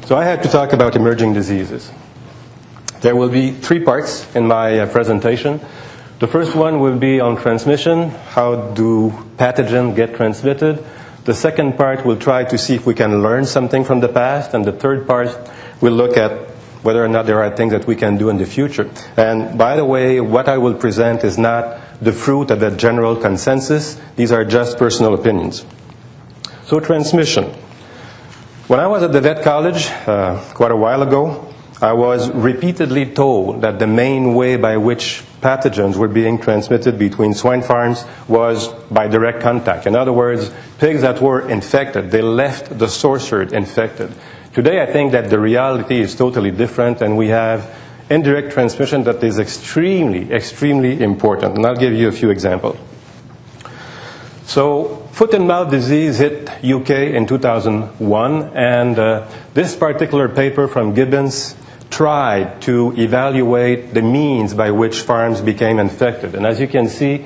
So I had to talk about emerging diseases. There will be 3 parts in my presentation. The first one will be on transmission. How do pathogens get transmitted? The second part will try to see if we can learn something from the past. And the third part will look at whether or not there are things that we can do in the future. And by the way, what I will present is not the fruit of a general consensus. These are just personal opinions. So transmission. When I was at the vet college quite a while ago, I was repeatedly told that the main way by which pathogens were being transmitted between swine farms was by direct contact. In other words, pigs that were infected, they left the source herd infected. Today, I think that the reality is totally different, and we have indirect transmission that is extremely, extremely important. And I'll give you a few examples. So, foot and mouth disease hit UK in 2001, and this particular paper from Gibbons tried to evaluate the means by which farms became infected. And as you can see,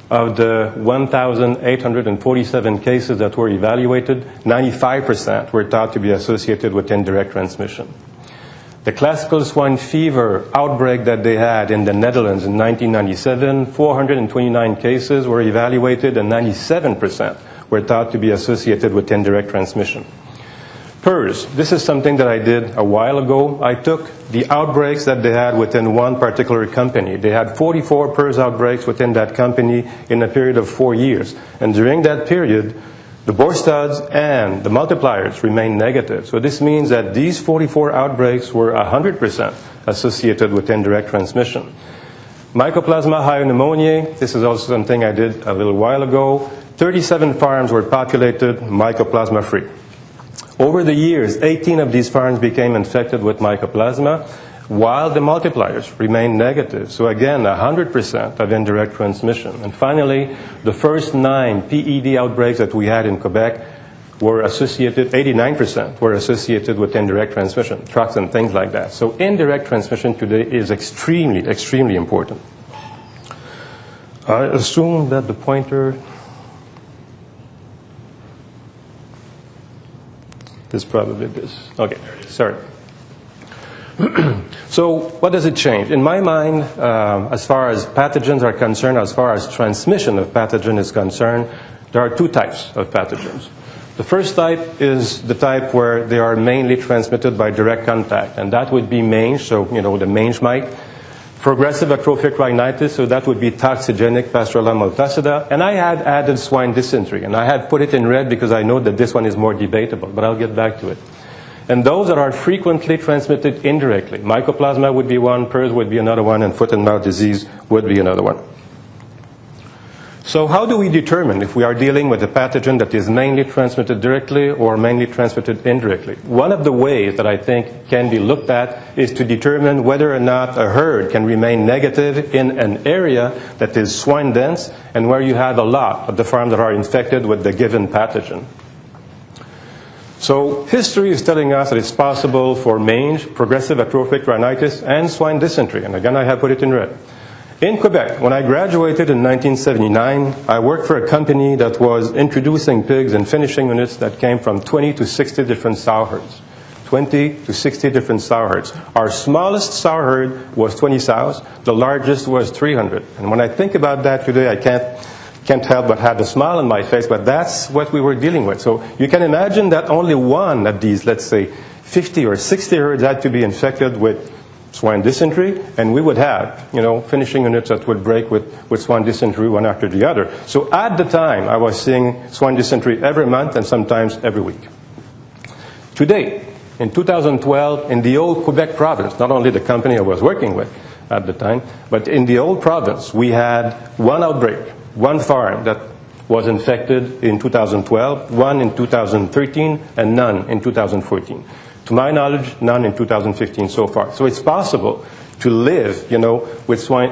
of the 1,847 cases that were evaluated, 95% were thought to be associated with indirect transmission. The classical swine fever outbreak that they had in the Netherlands in 1997, 429 cases were evaluated and 97% were thought to be associated with indirect transmission. PRRS, this is something that I did a while ago. I took the outbreaks that they had within one particular company. They had 44 PRRS outbreaks within that company in a period of 4 years. And during that period, the bore studs and the multipliers remained negative. So this means that these 44 outbreaks were 100% associated with indirect transmission. Mycoplasma pneumoniae, this is also something I did a little while ago. 37 farms were populated mycoplasma-free. Over the years, 18 of these farms became infected with mycoplasma, while the multipliers remained negative. So again, 100% of indirect transmission. And finally, the first 9 PED outbreaks that we had in Quebec were associated, 89% were associated with indirect transmission, trucks and things like that. So indirect transmission today is extremely, extremely important. I assume that the pointer is probably this. Okay, sorry. So what does it change? In my mind, as far as pathogens are concerned, as far as transmission of pathogen is concerned, there are 2 types of pathogens. The first type is the type where they are mainly transmitted by direct contact, and that would be mange, so the mange mite. Progressive atrophic rhinitis, so that would be toxigenic Pasteurella multacida. And I had added swine dysentery, and I had put it in red because I know that this one is more debatable, but I'll get back to it. And those that are frequently transmitted indirectly, mycoplasma would be one, PRRS would be another one, and foot and mouth disease would be another one. So how do we determine if we are dealing with a pathogen that is mainly transmitted directly or mainly transmitted indirectly? One of the ways that I think can be looked at is to determine whether or not a herd can remain negative in an area that is swine dense and where you have a lot of the farms that are infected with the given pathogen. So history is telling us that it's possible for mange, progressive atrophic rhinitis, and swine dysentery. And again, I have put it in red. In Quebec, when I graduated in 1979, I worked for a company that was introducing pigs in finishing units that came from 20 to 60 different sow herds. 20 to 60 different sow herds. Our smallest sow herd was 20 sows. The largest was 300. And when I think about that today, I can't help but have a smile on my face, but that's what we were dealing with. So you can imagine that only one of these, let's say, 50 or 60 herds had to be infected with swine dysentery, and we would have, finishing units that would break with swine dysentery one after the other. So at the time, I was seeing swine dysentery every month and sometimes every week. Today, in 2012, in the old Quebec province, not only the company I was working with at the time, but in the old province, we had one outbreak, one farm that was infected in 2012, one in 2013, and none in 2014. To my knowledge, none in 2015 so far. So it's possible to live, with swine,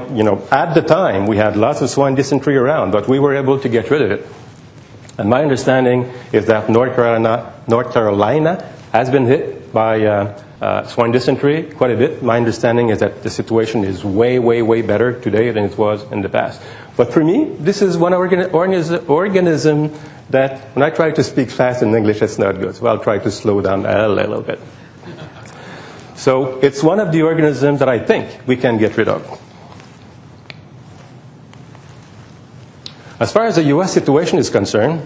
at the time we had lots of swine dysentery around, but we were able to get rid of it. And my understanding is that North Carolina has been hit by swine dysentery quite a bit. My understanding is that the situation is way, way, way better today than it was in the past. But for me, this is one organism that, when I try to speak fast in English, it's not good. So I'll try to slow down a little bit. So it's one of the organisms that I think we can get rid of. As far as the U.S. situation is concerned,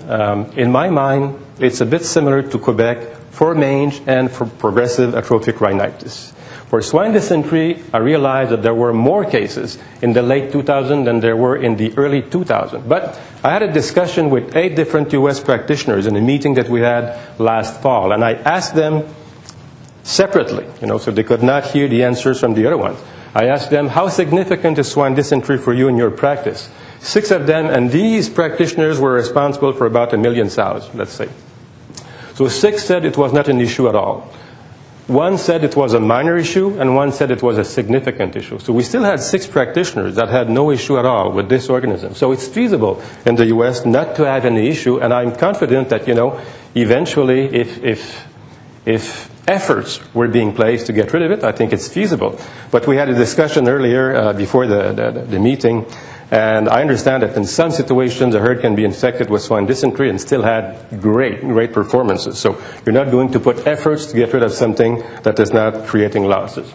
in my mind, it's a bit similar to Quebec for mange and for progressive atrophic rhinitis. For swine dysentery, I realized that there were more cases in the late 2000s than there were in the early 2000s. But I had a discussion with 8 different U.S. practitioners in a meeting that we had last fall, and I asked them separately, so they could not hear the answers from the other ones. I asked them, how significant is swine dysentery for you in your practice? 6 of them, and these practitioners were responsible for about 1 million sows, let's say. So 6 said it was not an issue at all. 1 said it was a minor issue, and 1 said it was a significant issue. So we still had 6 practitioners that had no issue at all with this organism. So it's feasible in the U.S. not to have any issue, and I'm confident that, eventually, if efforts were being placed to get rid of it, I think it's feasible. But we had a discussion earlier before the meeting, and I understand that in some situations a herd can be infected with swine dysentery and still had great performances. So you're not going to put efforts to get rid of something that is not creating losses.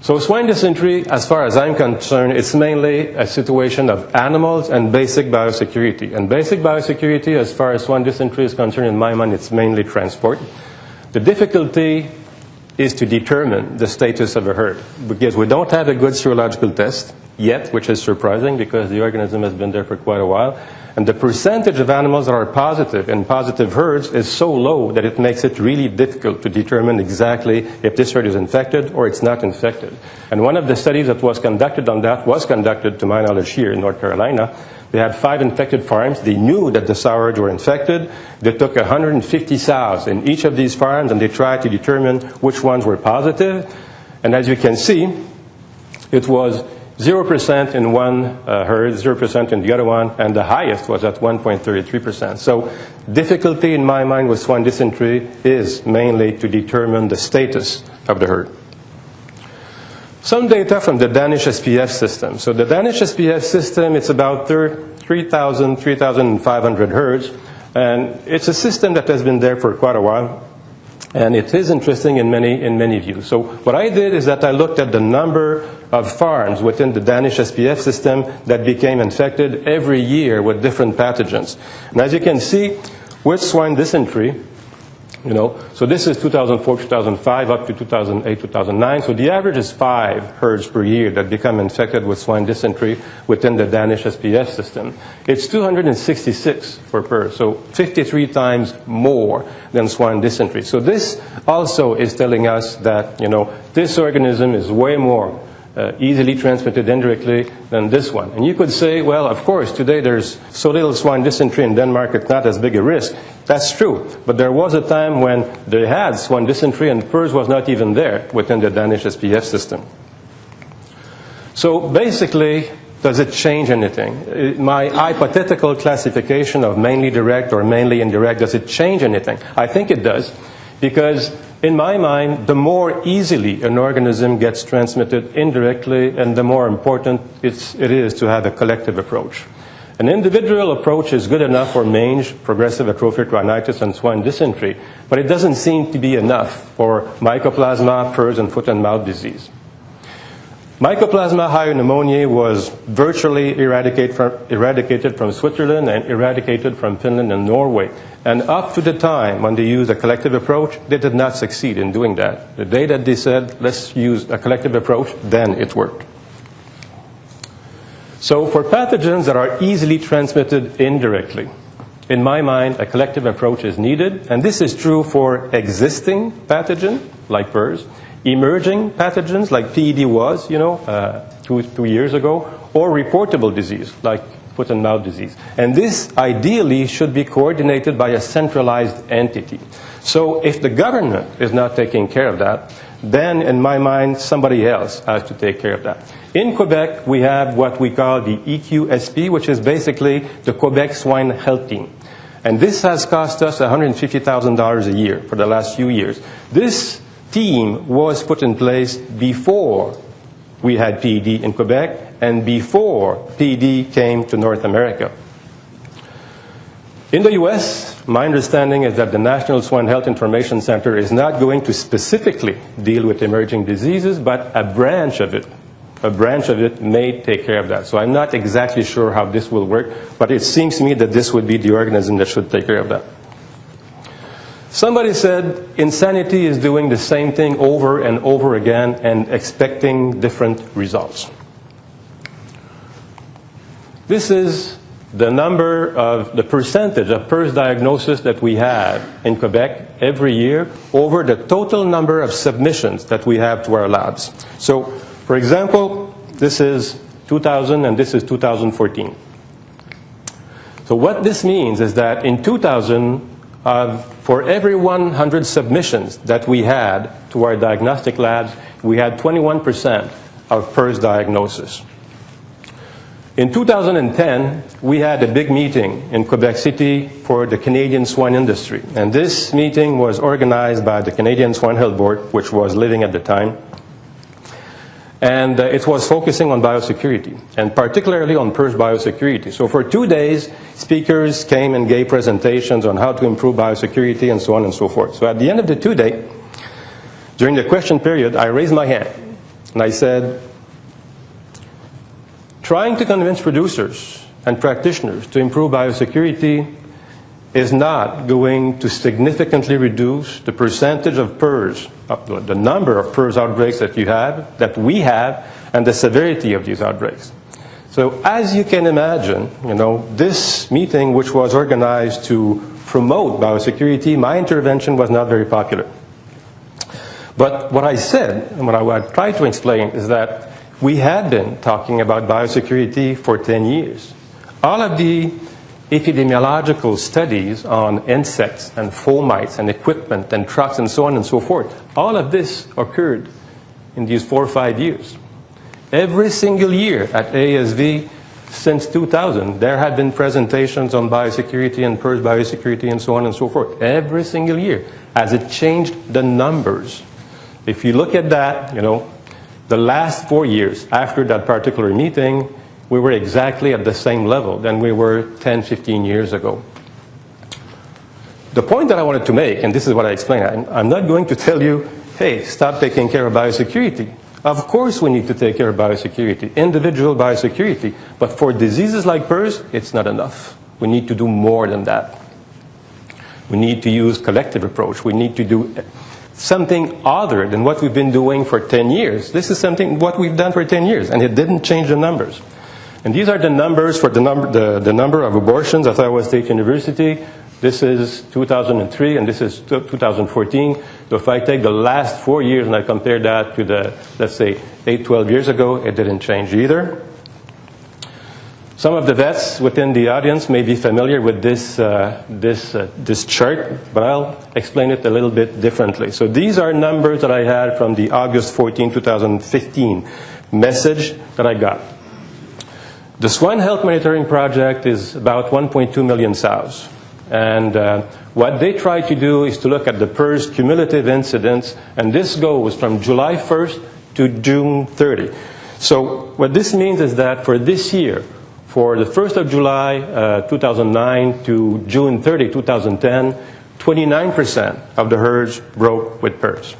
So swine dysentery, as far as I'm concerned, it's mainly a situation of animals and basic biosecurity. And basic biosecurity, as far as swine dysentery is concerned, in my mind, it's mainly transport. The difficulty is to determine the status of a herd, because we don't have a good serological test yet, which is surprising because the organism has been there for quite a while. And the percentage of animals that are positive in positive herds is so low that it makes it really difficult to determine exactly if this herd is infected or it's not infected. And one of the studies that was conducted on that was conducted, to my knowledge, here in North Carolina. They had 5 infected farms. They knew that the sow herds were infected. They took 150 sows in each of these farms, and they tried to determine which ones were positive. And as you can see, it was 0% in one herd, 0% in the other one, and the highest was at 1.33%. So difficulty in my mind with swine dysentery is mainly to determine the status of the herd. Some data from the Danish SPF system. So the Danish SPF system, it's about 3,000, 3,500 herds, and it's a system that has been there for quite a while. And it is interesting in many views. So what I did is that I looked at the number of farms within the Danish SPF system that became infected every year with different pathogens. And as you can see, with swine dysentery, so this is 2004, 2005, up to 2008, 2009. So the average is 5 herds per year that become infected with swine dysentery within the Danish SPF system. It's 266 per herd, so 53 times more than swine dysentery. So this also is telling us that, this organism is way more easily transmitted indirectly than this one. And you could say, well, of course, today there's so little swine dysentery in Denmark, it's not as big a risk. That's true. But there was a time when they had swine dysentery and PRRS was not even there within the Danish SPF system. So basically, does it change anything? My hypothetical classification of mainly direct or mainly indirect, does it change anything? I think it does, because in my mind, the more easily an organism gets transmitted indirectly, and the more important it is to have a collective approach. An individual approach is good enough for mange, progressive atrophic rhinitis, and swine dysentery, but it doesn't seem to be enough for mycoplasma, PRRS, and foot and mouth disease. Mycoplasma pneumoniae was virtually eradicated from Switzerland and eradicated from Finland and Norway. And up to the time when they used a collective approach, they did not succeed in doing that. The day that they said, let's use a collective approach, then it worked. So for pathogens that are easily transmitted indirectly, in my mind, a collective approach is needed. And this is true for existing pathogens, like PRRS, emerging pathogens like PED was, 2 years ago, or reportable disease like foot and mouth disease. And this ideally should be coordinated by a centralized entity. So if the government is not taking care of that, then in my mind somebody else has to take care of that. In Quebec, we have what we call the EQSP, which is basically the Quebec Swine Health Team. And this has cost us $150,000 a year for the last few years. This team was put in place before we had PED in Quebec and before PED came to North America. In the US, my understanding is that the National Swine Health Information Center is not going to specifically deal with emerging diseases, but a branch of it may take care of that. So I'm not exactly sure how this will work, but it seems to me that this would be the organism that should take care of that. Somebody said insanity is doing the same thing over and over again and expecting different results. This is the percentage of PRRS diagnosis that we have in Quebec every year over the total number of submissions that we have to our labs. So, for example, this is 2000 and this is 2014. So what this means is that in 2000, for every 100 submissions that we had to our diagnostic labs, we had 21% of PRRS diagnosis. In 2010, we had a big meeting in Quebec City for the Canadian swine industry. And this meeting was organized by the Canadian Swine Health Board, which was living at the time. And it was focusing on biosecurity, and particularly on PRRS biosecurity. So for 2 days, speakers came and gave presentations on how to improve biosecurity and so on and so forth. So at the end of the 2 days, during the question period, I raised my hand and I said, trying to convince producers and practitioners to improve biosecurity is not going to significantly reduce the percentage of PRRS, the number of PRRS outbreaks that we have, and the severity of these outbreaks. So as you can imagine, this meeting, which was organized to promote biosecurity, my intervention was not very popular. But what I said, and what I tried to explain, is that we had been talking about biosecurity for 10 years. All of the epidemiological studies on insects and fomites and equipment and trucks and so on and so forth, all of this occurred in these 4 or 5 years. Every single year at ASV since 2000, there have been presentations on biosecurity and PRRS biosecurity and so on and so forth. Every single year, as it changed the numbers. If you look at that, the last 4 years after that particular meeting, we were exactly at the same level than we were 10, 15 years ago. The point that I wanted to make, and this is what I explained, I'm not going to tell you, hey, stop taking care of biosecurity. Of course we need to take care of biosecurity, individual biosecurity, but for diseases like PRRS, it's not enough. We need to do more than that. We need to use collective approach. We need to do something other than what we've been doing for 10 years. This is what we've done for 10 years, and it didn't change the numbers. And these are the numbers for the number of abortions at Iowa State University. This is 2003, and this is 2014. So if I take the last 4 years and I compare that to the, let's say, 8, 12 years ago, it didn't change either. Some of the vets within the audience may be familiar with this chart, but I'll explain it a little bit differently. So these are numbers that I had from the August 14, 2015 message that I got. The Swine Health Monitoring Project is about 1.2 million sows. And what they try to do is to look at the PRRS cumulative incidence, and this goes from July 1st to June 30. So what this means is that for this year, for the 1st of July 2009 to June 30, 2010, 29% of the herds broke with PRRS.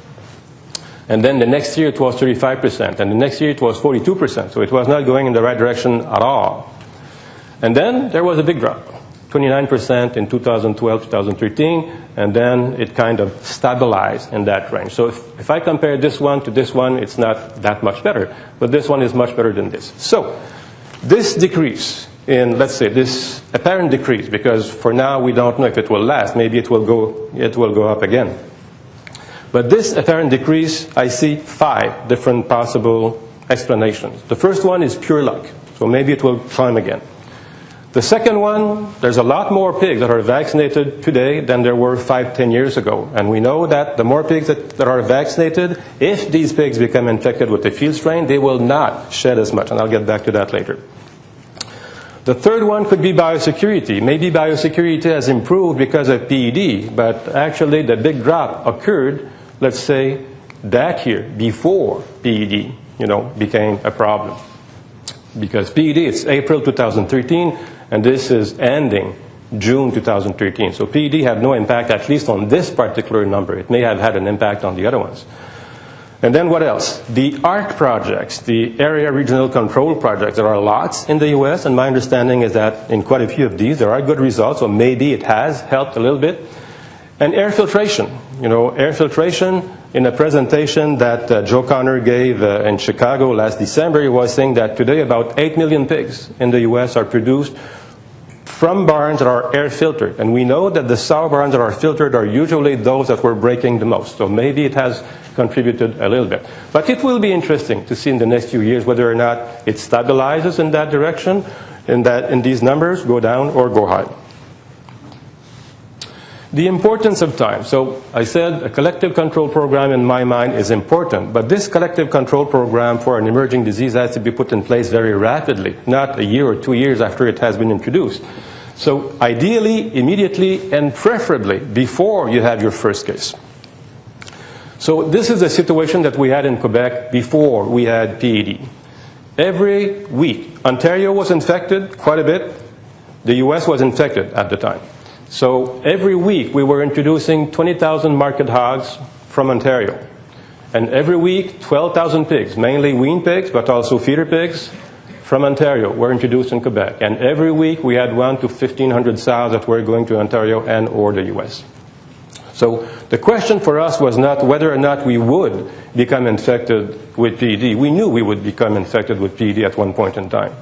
And then the next year it was 35%, and the next year it was 42%, so it was not going in the right direction at all. And then there was a big drop, 29% in 2012, 2013, and then it kind of stabilized in that range. So if I compare this one to this one, it's not that much better, but this one is much better than this. So this decrease in, let's say, this apparent decrease, because for now we don't know if it will last, maybe it will go up again. But this apparent decrease, I see 5 different possible explanations. The first one is pure luck, so maybe it will climb again. The second one, there's a lot more pigs that are vaccinated today than there were 5, 10 years ago. And we know that the more pigs that are vaccinated, if these pigs become infected with the field strain, they will not shed as much, and I'll get back to that later. The third one could be biosecurity. Maybe biosecurity has improved because of PED, but actually the big drop occurred, let's say, that year, before PED, became a problem. Because PED, it's April 2013, and this is ending June 2013. So PED had no impact, at least on this particular number. It may have had an impact on the other ones. And then what else? The ARC projects, the Area Regional Control projects. There are lots in the US, and my understanding is that in quite a few of these, there are good results, so maybe it has helped a little bit. And air filtration. You know, air filtration, in a presentation that Joe Connor gave in Chicago last December, he was saying that today about 8 million pigs in the US are produced from barns that are air filtered. And we know that the sow barns that are filtered are usually those that were breaking the most. So maybe it has contributed a little bit. But it will be interesting to see in the next few years whether or not it stabilizes in that direction, in these numbers go down or go high. The importance of time. So I said a collective control program in my mind is important, but this collective control program for an emerging disease has to be put in place very rapidly, not a year or 2 years after it has been introduced. So ideally, immediately, and preferably before you have your first case. So this is a situation that we had in Quebec before we had PED. Every week, Ontario was infected quite a bit. The US was infected at the time. So every week we were introducing 20,000 market hogs from Ontario. And every week 12,000 pigs, mainly weaned pigs, but also feeder pigs from Ontario were introduced in Quebec. And every week we had 1 to 1,500 sows that were going to Ontario and or the US. So the question for us was not whether or not we would become infected with PED. We knew we would become infected with PED at one point in time.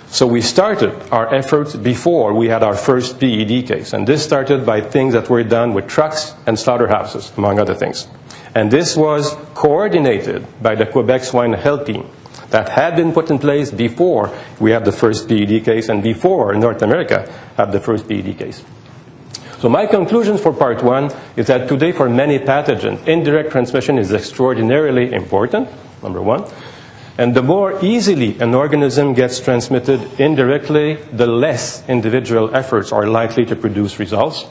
So we started our efforts before we had our first PED case. And this started by things that were done with trucks and slaughterhouses, among other things. And this was coordinated by the Quebec Swine Health Team that had been put in place before we had the first PED case and before North America had the first PED case. So my conclusion for part one is that today for many pathogens, indirect transmission is extraordinarily important, number one. And the more easily an organism gets transmitted indirectly, the less individual efforts are likely to produce results.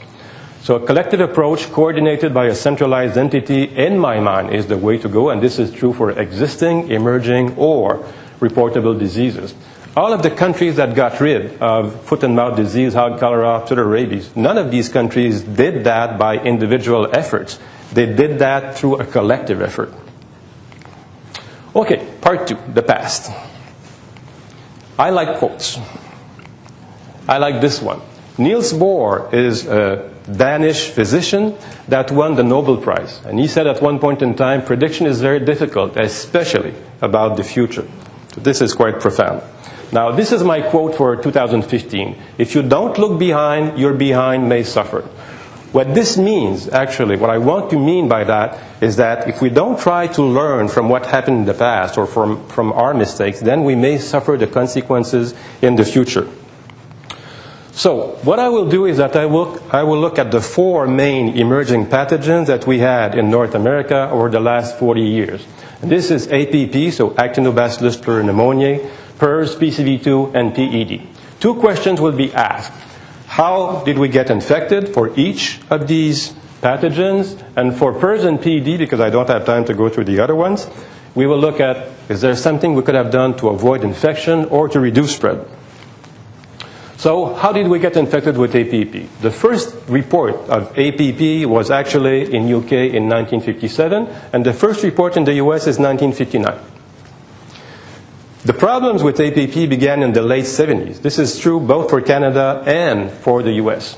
So a collective approach coordinated by a centralized entity, in my mind, is the way to go. And this is true for existing, emerging, or reportable diseases. All of the countries that got rid of foot and mouth disease, hog cholera, pseudo rabies, none of these countries did that by individual efforts. They did that through a collective effort. Okay, part two, the past. I like quotes. I like this one. Niels Bohr is a Danish physician that won the Nobel Prize. And he said at one point in time, prediction is very difficult, especially about the future. So this is quite profound. Now, this is my quote for 2015. If you don't look behind, your behind may suffer. What this means, actually, what I want to mean by that is that if we don't try to learn from what happened in the past or from our mistakes, then we may suffer the consequences in the future. So what I will do is that I will look at the 4 main emerging pathogens that we had in North America over the last 40 years. And this is APP, so Actinobacillus pleuropneumoniae, PRRS, PCV2, and PED. 2 questions will be asked. How did we get infected for each of these pathogens? And for PRRS and PED, because I don't have time to go through the other ones, we will look at, is there something we could have done to avoid infection or to reduce spread? So how did we get infected with APP? The first report of APP was actually in UK in 1957, and the first report in the US is 1959. The problems with APP began in the late 70s. This is true both for Canada and for the US.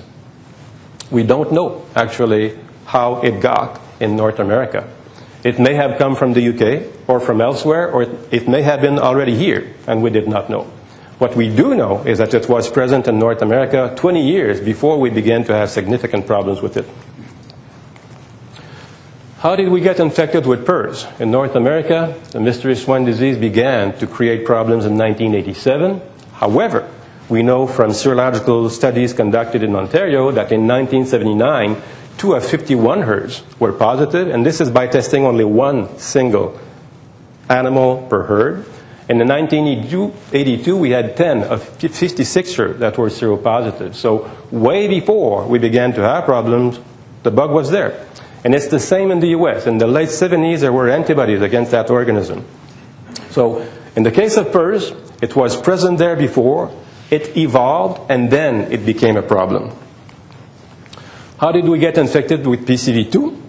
We don't know, actually, how it got in North America. It may have come from the UK or from elsewhere, or it may have been already here, and we did not know. What we do know is that it was present in North America 20 years before we began to have significant problems with it. How did we get infected with PRRS? In North America, the mystery swine disease began to create problems in 1987. However, we know from serological studies conducted in Ontario that in 1979, 2 of 51 herds were positive, and this is by testing only 1 single animal per herd. And in 1982, we had 10 of 56 herds that were seropositive. So way before we began to have problems, the bug was there. And it's the same in the US. In the late 70s, there were antibodies against that organism. So in the case of PRRS, it was present there before. It evolved, and then it became a problem. How did we get infected with PCV2?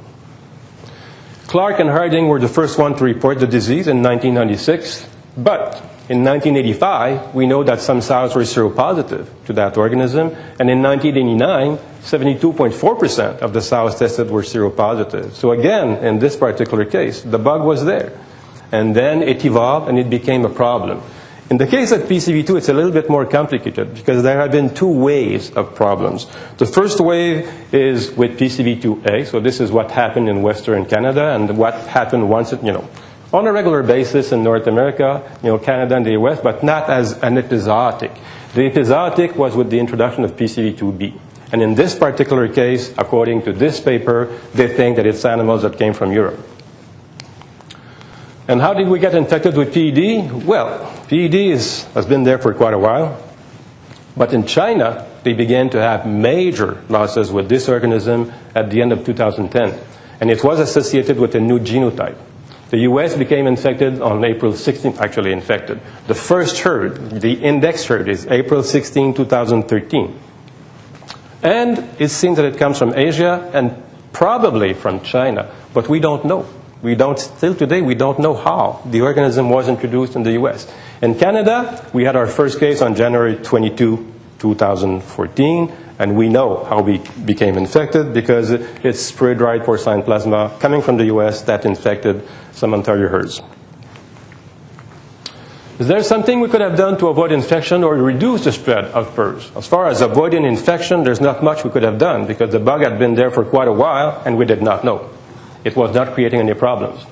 Clark and Harding were the first one to report the disease in 1996, but in 1985, we know that some sows were seropositive to that organism, and in 1989, 72.4% of the sows tested were seropositive. So again, in this particular case, the bug was there. And then it evolved and it became a problem. In the case of PCV2, it's a little bit more complicated because there have been two waves of problems. The first wave is with PCV2A, so this is what happened in Western Canada and what happened once, on a regular basis in North America, Canada and the US, but not as an epizootic. The epizootic was with the introduction of PCV2B. And in this particular case, according to this paper, they think that it's animals that came from Europe. And how did we get infected with PED? Well, PED has been there for quite a while. But in China, they began to have major losses with this organism at the end of 2010. And it was associated with a new genotype. The US became infected on April 16th, actually infected. The first herd, the index herd, is April 16, 2013. And it seems that it comes from Asia and probably from China, but we don't know. Still today, we don't know how the organism was introduced in the US. In Canada, we had our first case on January 22, 2014, and we know how we became infected because it's spray-dried porcine plasma coming from the US that infected some Ontario herds. Is there something we could have done to avoid infection or reduce the spread of PRRS? As far as avoiding infection, there's not much we could have done because the bug had been there for quite a while and we did not know. It was not creating any problems.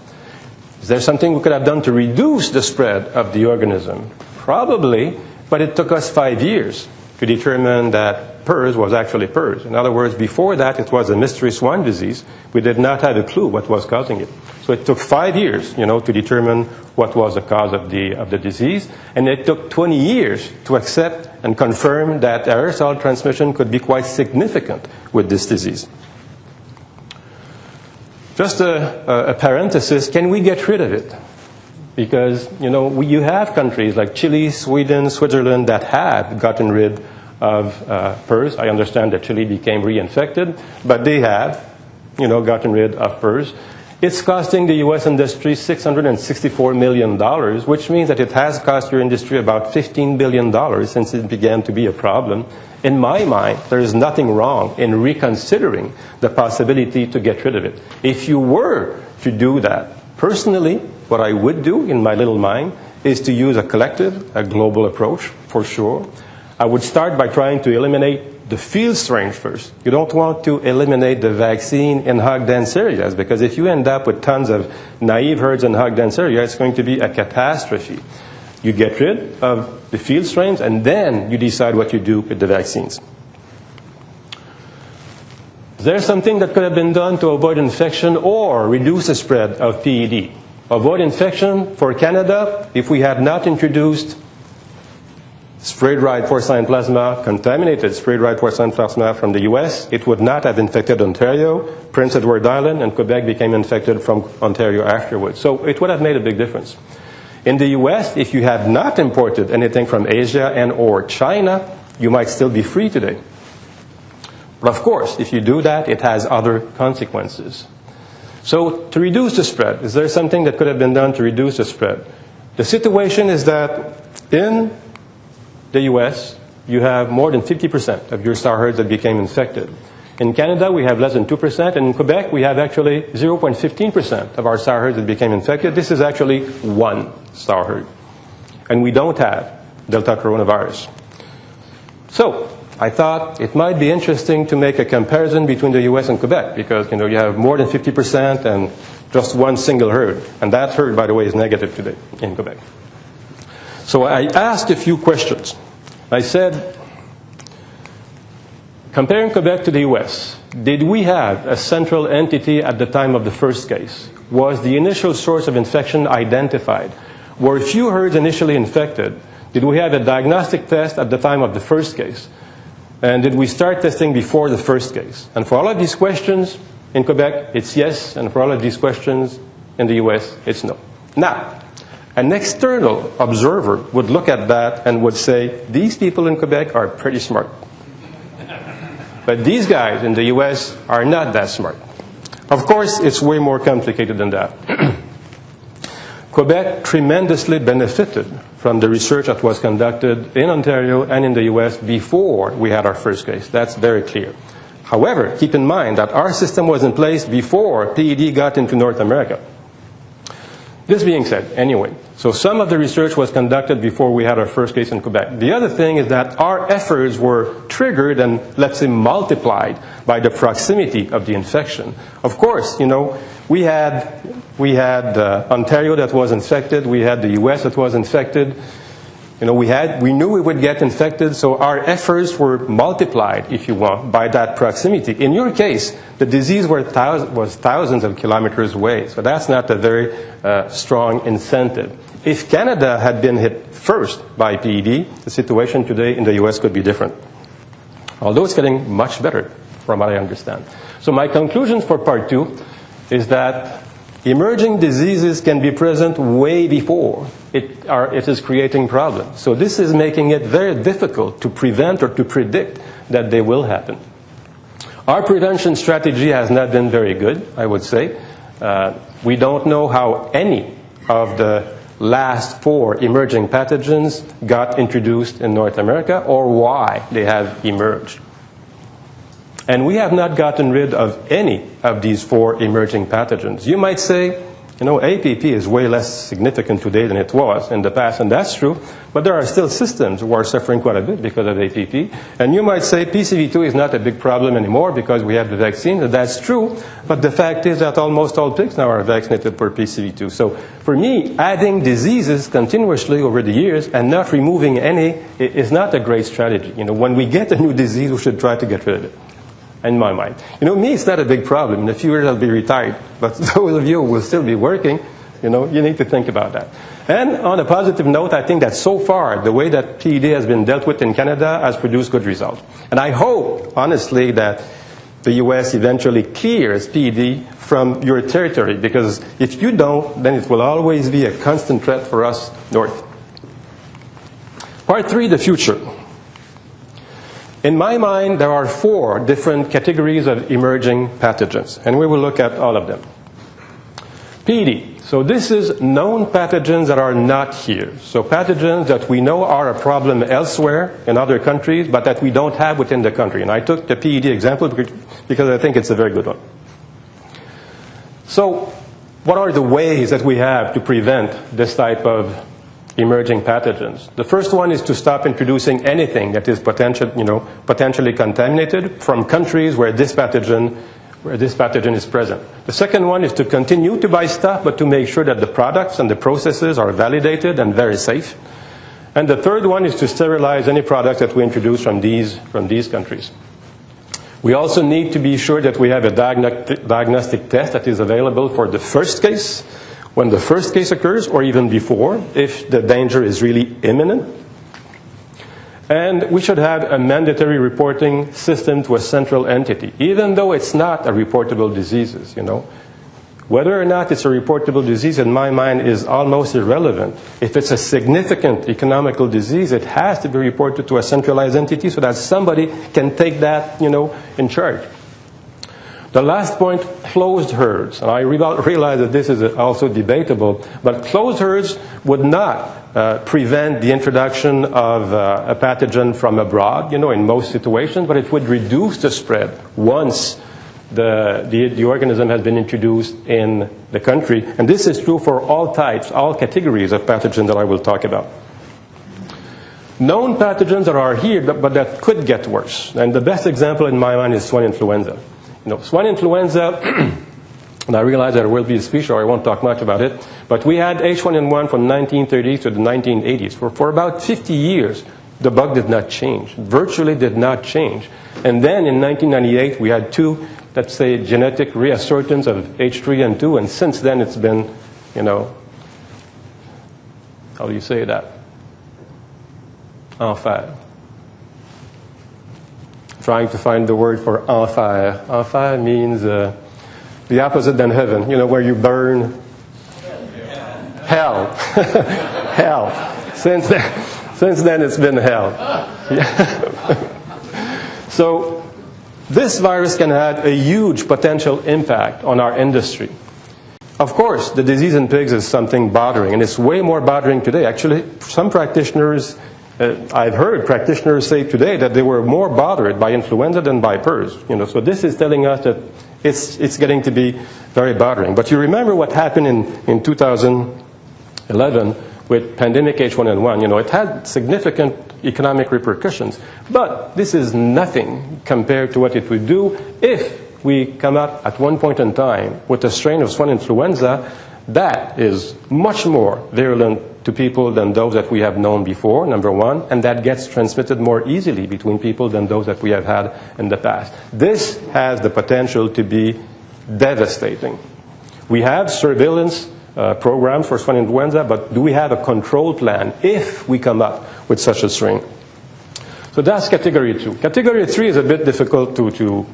Is there something we could have done to reduce the spread of the organism? Probably, but it took us 5 years to determine that PRRS was actually PRRS. In other words, before that, it was a mystery swine disease. We did not have a clue what was causing it. So it took 5 years, to determine what was the cause of the disease. And it took 20 years to accept and confirm that aerosol transmission could be quite significant with this disease. Just a parenthesis, can we get rid of it? Because, you have countries like Chile, Sweden, Switzerland that have gotten rid of PRRS. I understand that Chile became reinfected, but they have, gotten rid of PRRS. It's costing the U.S. industry $664 million, which means that it has cost your industry about $15 billion since it began to be a problem. In my mind, there is nothing wrong in reconsidering the possibility to get rid of it. If you were to do that, personally, what I would do in my little mind is to use a collective, a global approach, for sure. I would start by trying to eliminate the field strains first. You don't want to eliminate the vaccine in hog-dense areas, because if you end up with tons of naive herds in hog-dense areas, it's going to be a catastrophe. You get rid of the field strains, and then you decide what you do with the vaccines. Is there something that could have been done to avoid infection or reduce the spread of PED? Avoid infection for Canada, if we had not introduced spray-dried porcine plasma, contaminated spray-dried porcine plasma from the US, it would not have infected Ontario. Prince Edward Island and Quebec became infected from Ontario afterwards. So it would have made a big difference. In the US, if you had not imported anything from Asia and or China, you might still be free today. But of course, if you do that, it has other consequences. So to reduce the spread, is there something that could have been done to reduce the spread? The situation is that in the US, you have more than 50% of your sow herds that became infected. In Canada, we have less than 2%, and in Quebec, we have actually 0.15% of our sow herds that became infected. This is actually one sow herd. And we don't have Delta coronavirus. So I thought it might be interesting to make a comparison between the US and Quebec, because you have more than 50% and just one single herd. And that herd, by the way, is negative today in Quebec. So I asked a few questions. I said, comparing Quebec to the US, did we have a central entity at the time of the first case? Was the initial source of infection identified? Were few herds initially infected? Did we have a diagnostic test at the time of the first case? And did we start testing before the first case? And for all of these questions, in Quebec, it's yes. And for all of these questions, in the US, it's no. Now, An external observer would look at that and would say, these people in Quebec are pretty smart. But these guys in the US are not that smart. Of course, it's way more complicated than that. Quebec tremendously benefited from the research that was conducted in Ontario and in the US before we had our first case. That's very clear. However, keep in mind that our system was in place before PED got into North America. This being said, anyway, so some of the research was conducted before we had our first case in Quebec. The other thing is that our efforts were triggered and, let's say, multiplied by the proximity of the infection. Of course, you know, we had Ontario that was infected, we had the US that was infected. You know, we knew we would get infected, so our efforts were multiplied, if you want, by that proximity. In your case, the disease was thousands of kilometers away, so that's not a very strong incentive. If Canada had been hit first by PED, the situation today in the US could be different. Although it's getting much better, from what I understand. So my conclusion for part 2 is that emerging diseases can be present way before it is creating problems. So this is making it very difficult to prevent or to predict that they will happen. Our prevention strategy has not been very good, I would say. We don't know how any of the last 4 emerging pathogens got introduced in North America or why they have emerged. And we have not gotten rid of any of these 4 emerging pathogens. You might say, you know, APP is way less significant today than it was in the past, and that's true, but there are still systems who are suffering quite a bit because of APP. And you might say PCV2 is not a big problem anymore because we have the vaccine, and that's true, but the fact is that almost all pigs now are vaccinated for PCV2. So for me, adding diseases continuously over the years and not removing any is not a great strategy. You know, when we get a new disease, we should try to get rid of it. In my mind. You know, me, it's not a big problem. In a few years, I'll be retired. But those of you who will still be working, you know, you need to think about that. And on a positive note, I think that so far, the way that PED has been dealt with in Canada has produced good results. And I hope, honestly, that the US eventually clears PED from your territory. Because if you don't, then it will always be a constant threat for us north. Part 3, the future. In my mind, there are 4 different categories of emerging pathogens, and we will look at all of them. PED. So this is known pathogens that are not here. So pathogens that we know are a problem elsewhere in other countries, but that we don't have within the country. And I took the PED example because I think it's a very good one. So what are the ways that we have to prevent this type of emerging pathogens? The first one is to stop introducing anything that is potentially contaminated from countries where this pathogen is present. The second one is to continue to buy stuff, but to make sure that the products and the processes are validated and very safe. And the third one is to sterilize any products that we introduce from these countries. We also need to be sure that we have a diagnostic test that is available for the first case, when the first case occurs, or even before, if the danger is really imminent. And we should have a mandatory reporting system to a central entity, even though it's not a reportable disease, you know. Whether or not it's a reportable disease, in my mind, is almost irrelevant. If it's a significant economical disease, it has to be reported to a centralized entity so that somebody can take that, you know, in charge. The last point, closed herds. And I realize that this is also debatable, but closed herds would not prevent the introduction of a pathogen from abroad, you know, in most situations, but it would reduce the spread once the organism has been introduced in the country. And this is true for all types, all categories of pathogens that I will talk about. Known pathogens that are here, but that could get worse. And the best example in my mind is swine influenza. You know, swine influenza, and I realize there will be a speech, or I won't talk much about it, but we had H1N1 from 1930s to the 1980s. For about 50 years, the bug did not change, virtually did not change. And then in 1998, we had 2, let's say, genetic reassortments of H3N2, and since then it's been, you know, how do you say that? Enfer. Trying to find the word for enfer. Enfer means the opposite than heaven, you know, where you burn. hell. Hell. Since then it's been hell. So this virus can have a huge potential impact on our industry. Of course, the disease in pigs is something bothering, and it's way more bothering today. Actually, some practitioners, I've heard practitioners say today that they were more bothered by influenza than by PRRS. So this is telling us that it's getting to be very bothering. But you remember what happened in 2011 with pandemic H1N1. It had significant economic repercussions. But this is nothing compared to what it would do if we come up at one point in time with a strain of swine influenza that is much more virulent to people than those that we have known before, number one, and that gets transmitted more easily between people than those that we have had in the past. This has the potential to be devastating. We have surveillance programs for swine influenza, but do we have a control plan if we come up with such a strain? So that's category 2. Category 3 is a bit difficult to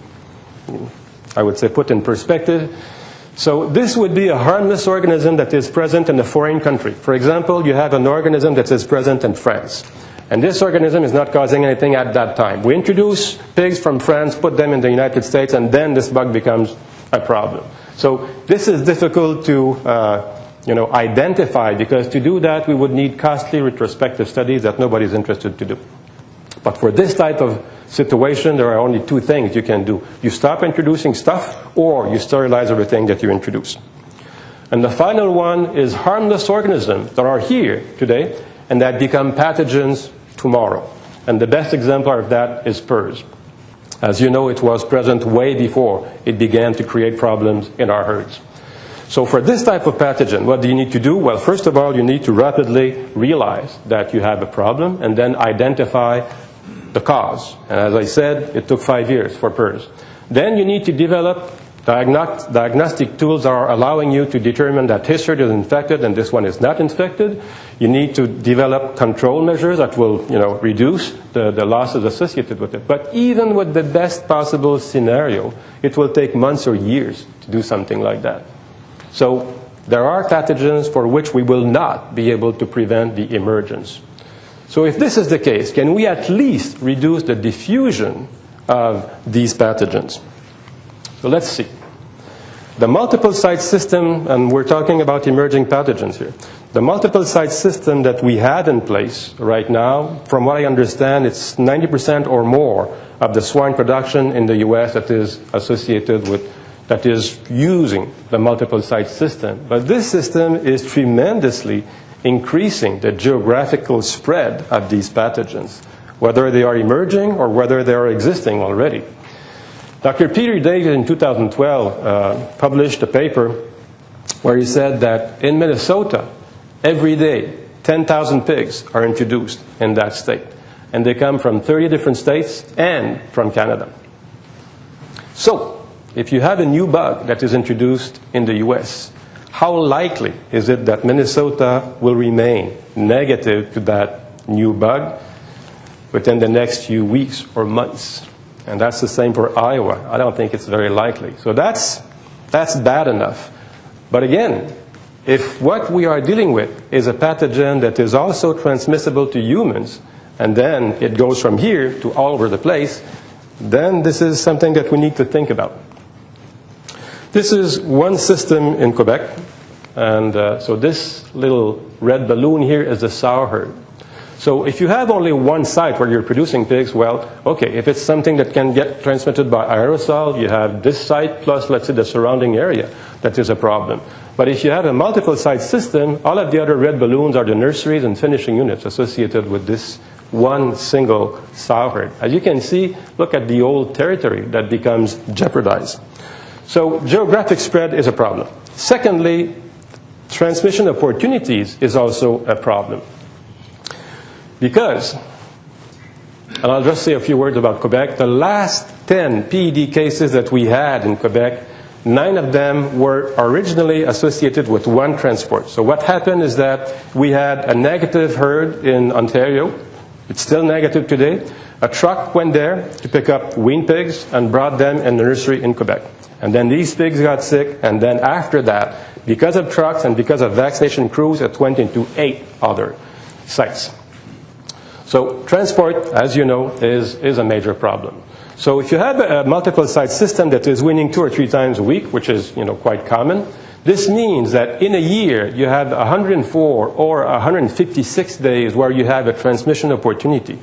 I would say, put in perspective. So this would be a harmless organism that is present in a foreign country. For example, you have an organism that is present in France. And this organism is not causing anything at that time. We introduce pigs from France, put them in the United States, and then this bug becomes a problem. So this is difficult to identify, because to do that we would need costly retrospective studies that nobody's interested to do. But for this type of situation, there are only two things you can do. You stop introducing stuff, or you sterilize everything that you introduce. And the final one is harmless organisms that are here today and that become pathogens tomorrow. And the best example of that is PRRS. As you know, it was present way before it began to create problems in our herds. So for this type of pathogen, what do you need to do? Well, first of all, you need to rapidly realize that you have a problem and then identify the cause. And as I said, it took 5 years for PRRS. Then you need to develop diagnostic tools that are allowing you to determine that this herd is infected and this one is not infected. You need to develop control measures that will reduce the losses associated with it. But even with the best possible scenario, it will take months or years to do something like that. So there are pathogens for which we will not be able to prevent the emergence. So if this is the case, can we at least reduce the diffusion of these pathogens? So let's see. The multiple site system, and we're talking about emerging pathogens here. The multiple site system that we have in place right now, from what I understand, it's 90% or more of the swine production in the US that is associated with, that is using the multiple site system. But this system is tremendously increasing the geographical spread of these pathogens, whether they are emerging or whether they are existing already. Dr. Peter David in 2012 published a paper where he said that in Minnesota, every day, 10,000 pigs are introduced in that state. And they come from 30 different states and from Canada. So, if you have a new bug that is introduced in the US, how likely is it that Minnesota will remain negative to that new bug within the next few weeks or months? And that's the same for Iowa. I don't think it's very likely. So that's bad enough. But again, if what we are dealing with is a pathogen that is also transmissible to humans, and then it goes from here to all over the place, then this is something that we need to think about. This is one system in Quebec, and so this little red balloon here is the sow herd. So if you have only one site where you're producing pigs, well, okay, if it's something that can get transmitted by aerosol, you have this site plus, let's say, the surrounding area. That is a problem. But if you have a multiple site system, all of the other red balloons are the nurseries and finishing units associated with this one single sow herd. As you can see, look at the old territory that becomes jeopardized. So geographic spread is a problem. Secondly, transmission opportunities is also a problem. Because, and I'll just say a few words about Quebec, the last 10 PED cases that we had in Quebec, 9 of them were originally associated with one transport. So what happened is that we had a negative herd in Ontario. It's still negative today. A truck went there to pick up weaned pigs and brought them in the nursery in Quebec. And then these pigs got sick, and then after that, because of trucks and because of vaccination crews, it went into 8 other sites. So transport, as you know, is a major problem. So if you have a multiple site system that is winning 2 or 3 times a week, which is quite common, this means that in a year you have 104 or 156 days where you have a transmission opportunity.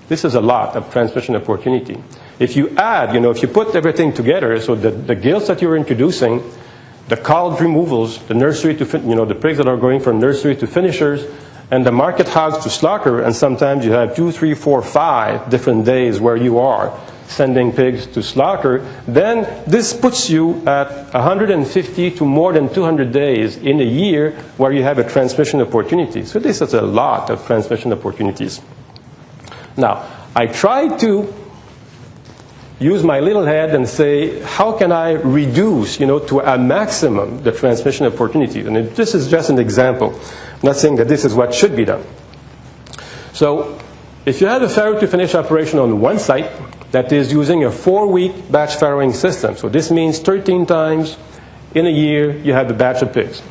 This is a lot of transmission opportunity. If you add, if you put everything together, so the gills that you're introducing, the cold removals, the nursery to, the pigs that are going from nursery to finishers, and the market house to slaughter, and sometimes you have 2, 3, 4, 5 different days where you are sending pigs to slaughter, then this puts you at 150 to more than 200 days in a year where you have a transmission opportunity. So this is a lot of transmission opportunities. Now, I try to use my little head and say, how can I reduce, to a maximum the transmission opportunities? And this is just an example. I'm not saying that this is what should be done. So if you have a farrow to finish operation on one site that is using a 4-week batch farrowing system, so this means 13 times in a year you have a batch of pigs.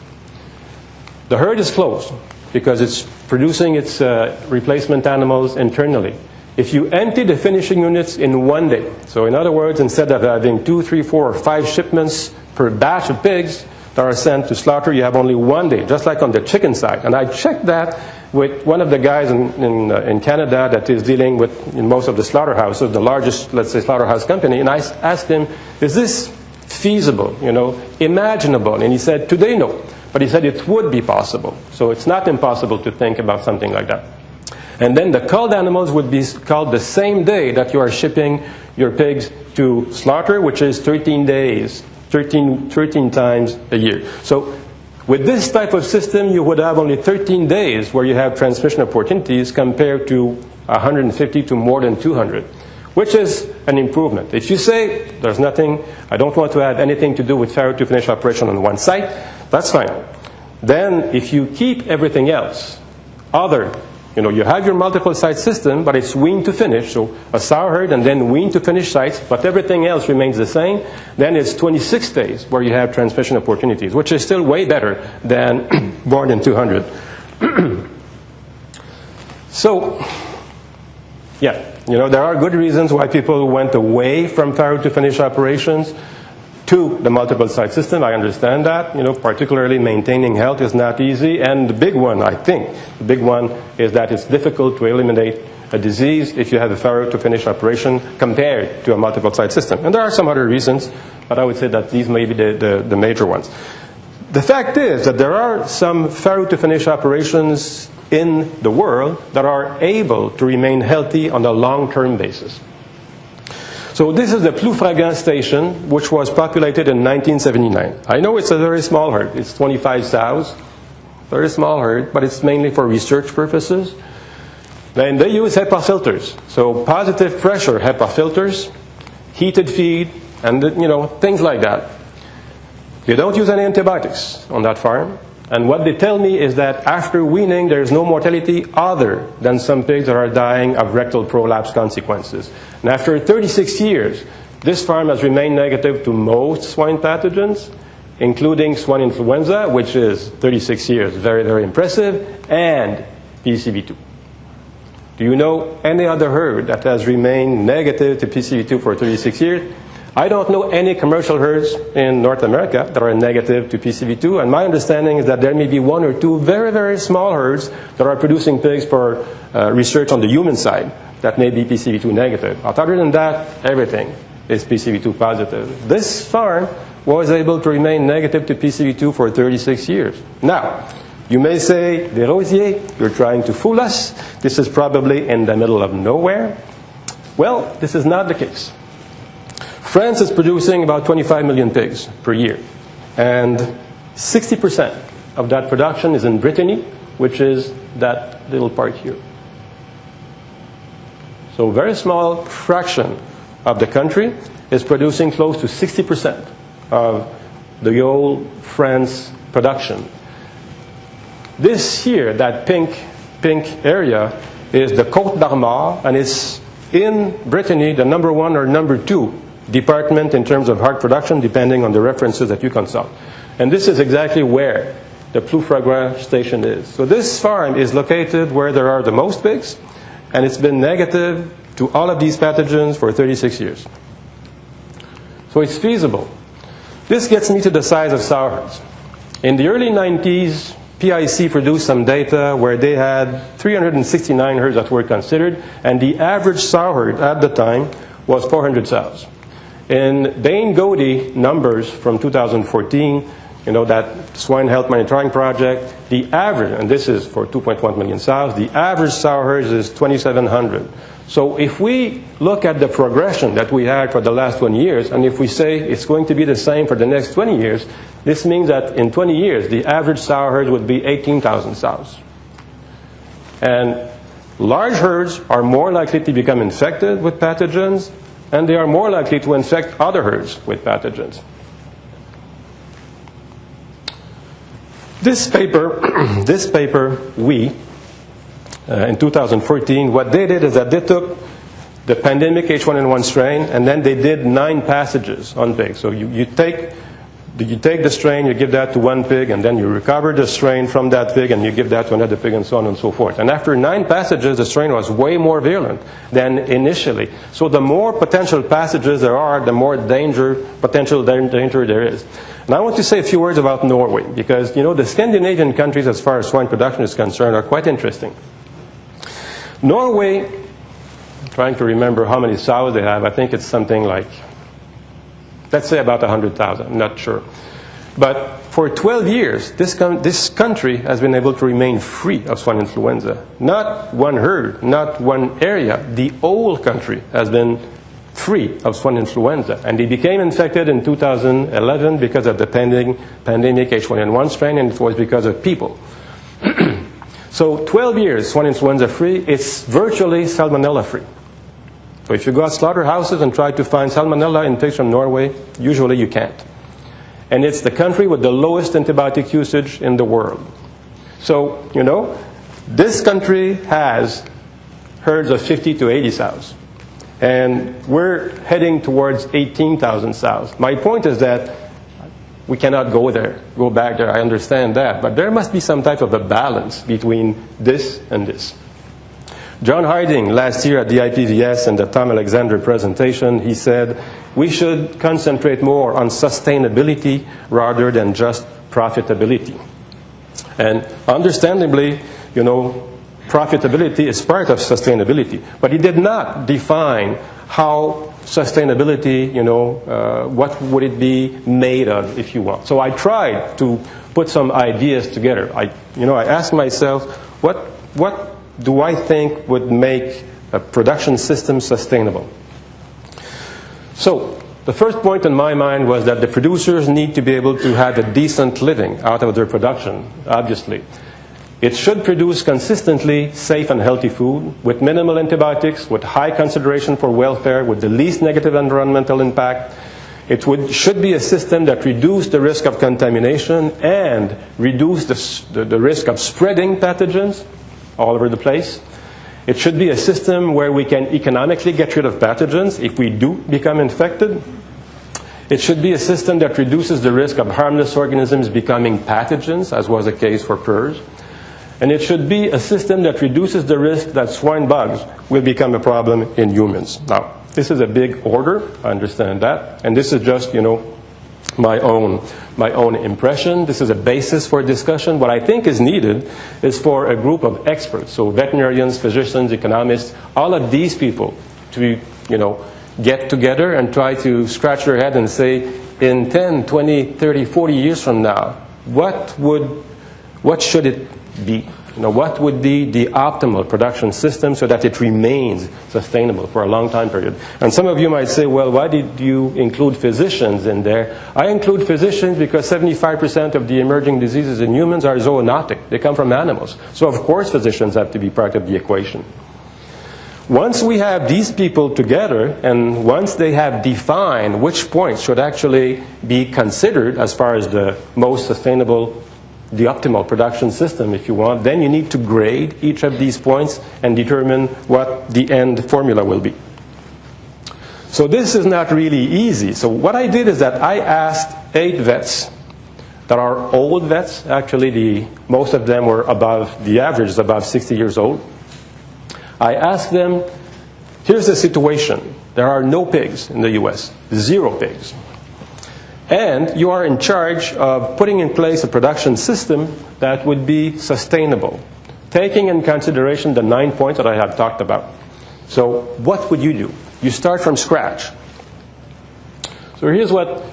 The herd is closed because it's producing its replacement animals internally. If you empty the finishing units in one day, so in other words, instead of having 2, 3, 4, or 5 shipments per batch of pigs that are sent to slaughter, you have only one day, just like on the chicken side. And I checked that with one of the guys in Canada that is dealing with in most of the slaughterhouses, the largest, let's say, slaughterhouse company, and I asked him, is this feasible, imaginable? And he said, today, no. But he said it would be possible. So it's not impossible to think about something like that. And then the culled animals would be culled the same day that you are shipping your pigs to slaughter, which is 13 days, 13 times a year. So with this type of system, you would have only 13 days where you have transmission opportunities compared to 150 to more than 200, which is an improvement. If you say, there's nothing, I don't want to have anything to do with farrow to finish operation on one site, that's fine. Then if you keep everything else, you have your multiple site system, but it's wean to finish, so a sow herd and then wean to finish sites, but everything else remains the same, then it's 26 days where you have transmission opportunities, which is still way better than more than 200. So, yeah, there are good reasons why people went away from farrow to finish operations to the multiple site system. I understand that. Particularly maintaining health is not easy. And the big one, I think, is that it's difficult to eliminate a disease if you have a farrow to finish operation compared to a multiple site system. And there are some other reasons, but I would say that these may be the major ones. The fact is that there are some farrow to finish operations in the world that are able to remain healthy on a long-term basis. So this is the Ploufragan station, which was populated in 1979. I know it's a very small herd. It's 25 sows. Very small herd, but it's mainly for research purposes. Then they use HEPA filters. So positive pressure HEPA filters, heated feed, and things like that. They don't use any antibiotics on that farm. And what they tell me is that after weaning, there is no mortality other than some pigs that are dying of rectal prolapse consequences. And after 36 years, this farm has remained negative to most swine pathogens, including swine influenza, which is 36 years, very, very impressive, and PCV2. Do you know any other herd that has remained negative to PCV2 for 36 years? I don't know any commercial herds in North America that are negative to PCV2, and my understanding is that there may be 1 or 2 very, very small herds that are producing pigs for research on the human side that may be PCV2 negative. But other than that, everything is PCV2 positive. This farm was able to remain negative to PCV2 for 36 years. Now, you may say, Desrosiers, you're trying to fool us. This is probably in the middle of nowhere. Well, this is not the case. France is producing about 25 million pigs per year. And 60% of that production is in Brittany, which is that little part here. So a very small fraction of the country is producing close to 60% of the whole France production. This here, that pink area, is the Côte d'Armor, and it's in Brittany the number 1 or number 2 department in terms of hog production, depending on the references that you consult. And this is exactly where the Ploufragra station is. So this farm is located where there are the most pigs, and it's been negative to all of these pathogens for 36 years. So it's feasible. This gets me to the size of sow herds. In the early 90s, PIC produced some data where they had 369 herds that were considered, and the average sow herd at the time was 400 sows. In Bain-Godey numbers from 2014, that swine health monitoring project, the average, and this is for 2.1 million sows, the average sow herd is 2,700. So if we look at the progression that we had for the last 20 years, and if we say it's going to be the same for the next 20 years, this means that in 20 years, the average sow herd would be 18,000 sows. And large herds are more likely to become infected with pathogens, and they are more likely to infect other herds with pathogens. This paper, in 2014, what they did is that they took the pandemic H1N1 strain, and then they did 9 passages on pigs. So you take the strain, you give that to one pig, and then you recover the strain from that pig, and you give that to another pig, and so on and so forth. And after 9 passages, the strain was way more virulent than initially. So the more potential passages there are, the more potential danger there is. And I want to say a few words about Norway, because the Scandinavian countries, as far as swine production is concerned, are quite interesting. Norway, I'm trying to remember how many sows they have. I think it's something like, let's say about 100,000. I'm not sure. But for 12 years, this country has been able to remain free of swine influenza. Not one herd, not one area. The whole country has been free of swine influenza. And they became infected in 2011 because of the pandemic H1N1 strain, and it was because of people. So 12 years swine influenza free, it's virtually salmonella free. So if you go to slaughterhouses and try to find salmonella in pigs from Norway, usually you can't. And it's the country with the lowest antibiotic usage in the world. So, this country has herds of 50 to 80 sows. And we're heading towards 18,000 sows. My point is that we cannot go back there. I understand that. But there must be some type of a balance between this and this. John Harding, last year at the IPVS and the Tom Alexander presentation, he said, we should concentrate more on sustainability rather than just profitability. And understandably, profitability is part of sustainability. But he did not define how sustainability, what would it be made of, if you want. So I tried to put some ideas together. I asked myself, what do I think would make a production system sustainable? So the first point in my mind was that the producers need to be able to have a decent living out of their production, obviously. It should produce consistently safe and healthy food with minimal antibiotics, with high consideration for welfare, with the least negative environmental impact. It should be a system that reduces the risk of contamination and reduces the risk of spreading pathogens all over the place. It should be a system where we can economically get rid of pathogens if we do become infected. It should be a system that reduces the risk of harmless organisms becoming pathogens, as was the case for PRRS. And it should be a system that reduces the risk that swine bugs will become a problem in humans. Now, this is a big order, I understand that, and this is just, my own impression. This is a basis for discussion. What I think is needed is for a group of experts, so veterinarians, physicians, economists, all of these people to, get together and try to scratch their head and say, in 10, 20, 30, 40 years from now, what should it be? What would be the optimal production system so that it remains sustainable for a long time period? And some of you might say, well, why did you include physicians in there? I include physicians because 75% of the emerging diseases in humans are zoonotic. They come from animals. So of course physicians have to be part of the equation. Once we have these people together, and once they have defined which points should actually be considered as far as the most sustainable, the optimal production system, if you want, then you need to grade each of these points and determine what the end formula will be. So this is not really easy. So what I did is that I asked 8 vets that are old vets. Actually, most of them were above, the average is above 60 years old. I asked them, here's the situation. There are no pigs in the US, 0 pigs. And you are in charge of putting in place a production system that would be sustainable, taking in consideration the 9 points that I have talked about. So what would you do? You start from scratch. So here's what,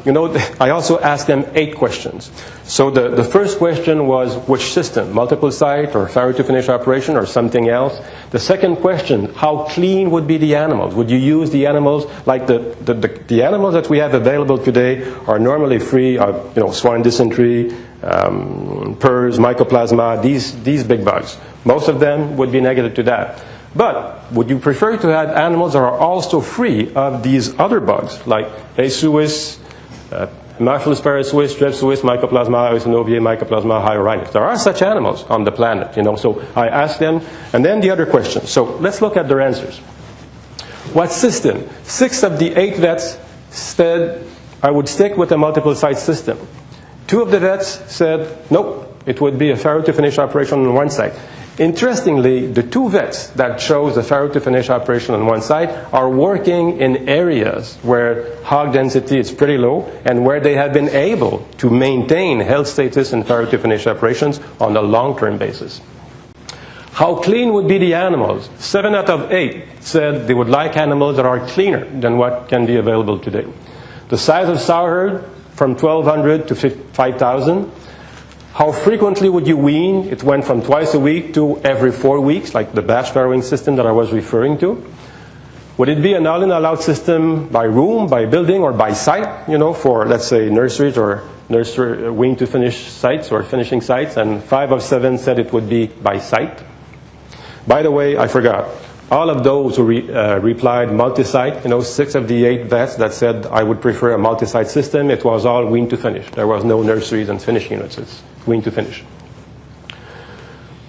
I also asked them 8 questions. So the first question was, which system? Multiple site or farrow to finish operation or something else? The second question, how clean would be the animals? Would you use the animals, like the animals that we have available today are normally free of, swine dysentery, PRRS, mycoplasma, these big bugs. Most of them would be negative to that. But would you prefer to have animals that are also free of these other bugs, like A. suis, Haemophilus parasuis, Strep suis, Mycoplasma, Eosinoviae, Mycoplasma, Hyorinus? There are such animals on the planet, So I asked them, and then the other question. So let's look at their answers. What system? 6 of the 8 vets said, I would stick with a multiple site system. 2 of the vets said, nope, it would be a farrow to finish operation on one site. Interestingly, the 2 vets that chose the farrow to finish operation on one site are working in areas where hog density is pretty low and where they have been able to maintain health status in farrow to finish operations on a long-term basis. How clean would be the animals? 7 out of 8 said they would like animals that are cleaner than what can be available today. The size of sow herd from 1,200 to 5,000. How frequently would you wean? It went from twice a week to every 4 weeks, like the batch farrowing system that I was referring to. Would it be an all-in, all-out system by room, by building, or by site, for, let's say, nurseries or nursery wean to finish sites or finishing sites? And 5 of 7 said it would be by site. By the way, I forgot. All of those who replied multi-site, 6 of the 8 vets that said I would prefer a multi-site system, it was all wean to finish. There was no nurseries and finishing units. It's wean to finish.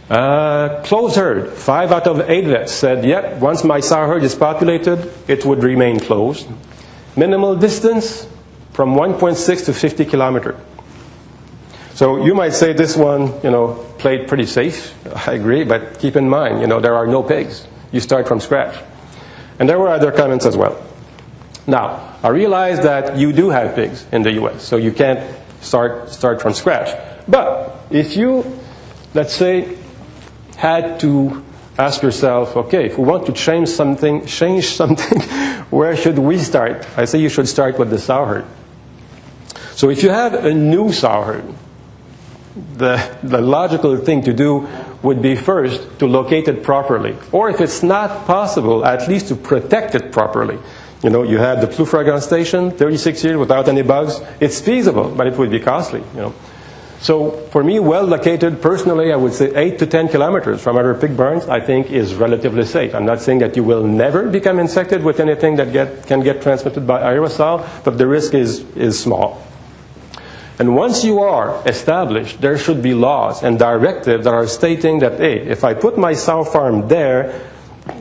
Closed herd. 5 out of 8 vets said, yep, once my sow herd is populated, it would remain closed. Minimal distance from 1.6 to 50 kilometers. So you might say this one, played pretty safe. I agree, but keep in mind, there are no pigs. You start from scratch. And there were other comments as well. Now, I realize that you do have pigs in the US, so you can't start from scratch. But if you, let's say, had to ask yourself, okay, if we want to change something, where should we start? I say you should start with the sow herd. So if you have a new sow herd, the logical thing to do would be first to locate it properly. Or if it's not possible, at least to protect it properly. You have the Plufragan station, 36 years without any bugs. It's feasible, but it would be costly. So for me, well located, personally, I would say 8 to 10 kilometers from other pig barns, I think is relatively safe. I'm not saying that you will never become infected with anything that can get transmitted by aerosol, but the risk is small. And once you are established, there should be laws and directives that are stating that, hey, if I put my sow farm there,